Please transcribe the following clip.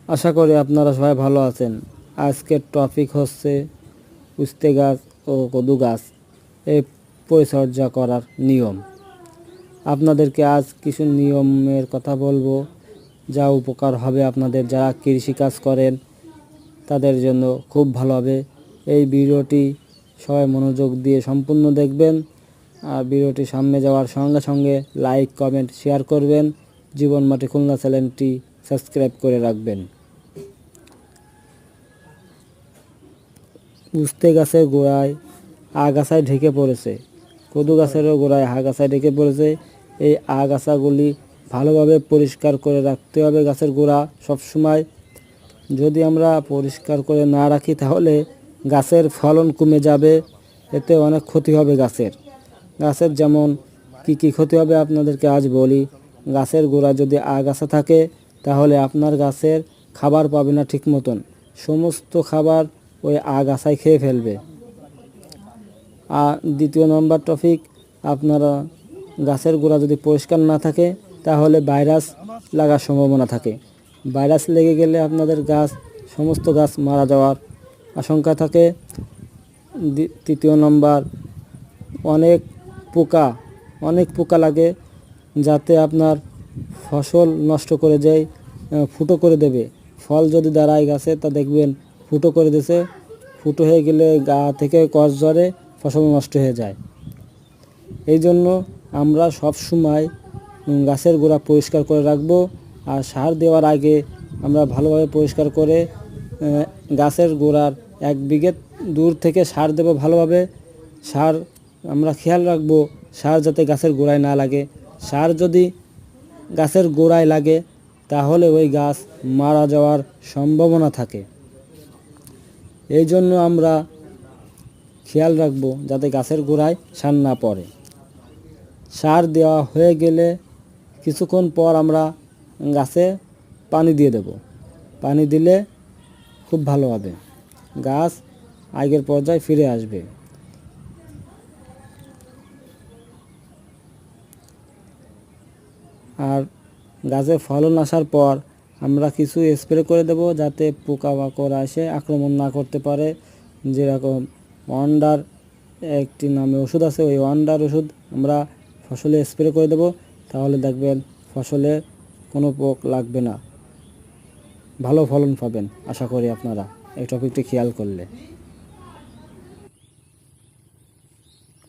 আশা করি আপনারা সবাই ভালো আছেন। আজকের টপিক হচ্ছে উস্তে গাছ ও কদু গাছ এই পরিচর্যা করার নিয়ম। আপনাদেরকে আজ কিছু নিয়মের কথা বলবো, যা উপকার হবে আপনাদের যারা কৃষিকাজ করেন তাদের জন্য খুব ভালো হবে। এই ভিডিওটি সবাই মনোযোগ দিয়ে সম্পূর্ণ দেখবেন। আর ভিডিওটি সামনে যাওয়ার সঙ্গে সঙ্গে লাইক, কমেন্ট, শেয়ার করবেন। জীবন মাটি খুলনা চ্যানেলটি সাবস্ক্রাইব করে রাখবেন। উস্তে গাছের গোড়ায় আগাছায় ঢেকে পড়েছে, কদু গাছেরও গোড়ায় আগাছায় ঢেকে পড়েছে। এই আগাছাগুলি ভালোভাবে পরিষ্কার করে রাখতে হবে গাছের গোড়া সবসময়। যদি আমরা পরিষ্কার করে না রাখি তাহলে গাছের ফলন কমে যাবে, এতে অনেক ক্ষতি হবে গাছের যেমন কি ক্ষতি হবে আপনাদেরকে আজ বলি। গাছের গোড়া যদি আগাছা থাকে তাহলে আপনার গাছের খাবার পাবে না ঠিক মতন, সমস্ত খাবার ওই আগাছায় খেয়ে ফেলবে। আর দ্বিতীয় নম্বর টপিক, আপনারা গাছের গোড়া যদি পরিষ্কার না থাকে তাহলে ভাইরাস লাগার সম্ভাবনা থাকে। ভাইরাস লেগে গেলে আপনাদের সমস্ত গাছ মারা যাওয়ার আশঙ্কা থাকে। তৃতীয় নম্বর, অনেক পোকা লাগে, যাতে আপনার ফসল নষ্ট করে যায়, ফুটো করে দেবে। ফল যদি দাঁড়ায় গাছে তা দেখবেন ফুটো করে দিয়েছে, ফুটো হয়ে গেলে গা থেকে কষ ঝরে, ফসল নষ্ট হয়ে যায়। এই জন্য আমরা সব সময় গাছের গোড়া পরিষ্কার করে রাখবো। আর সার দেওয়ার আগে আমরা ভালোভাবে পরিষ্কার করে গাছের গোড়ার 1 বিঘে দূর থেকে সার দেব ভালোভাবে। সার আমরা খেয়াল রাখবো সার যাতে গাছের গোড়ায় না লাগে। সার যদি গাছের গোড়ায় লাগে তাহলে ওই গাছ মারা যাওয়ার সম্ভাবনা থাকে। এই জন্য আমরা খেয়াল রাখবো যাতে গাছের গোড়ায় সার না পড়ে। সার দেওয়া হয়ে গেলে কিছুক্ষণ পর আমরা গাছে পানি দিয়ে দেব। পানি দিলে খুব ভালো হবে, গাছ আগের পর্যায়ে ফিরে আসবে। আর গাছে ফলন আসার পর আমরা কিছু স্প্রে করে দেব যাতে পোকামাকড় এসে আক্রমণ না করতে পারে। যেরকম ওয়ান্ডার একটি নামে ওষুধ আছে, ওই ওয়ান্ডার ওষুধ আমরা ফসলে স্প্রে করে দেব, তাহলে দেখবেন ফসলে কোনো পোক লাগবে না, ভালো ফলন পাবেন। আশা করি আপনারা এই টপিকটি খেয়াল করলে।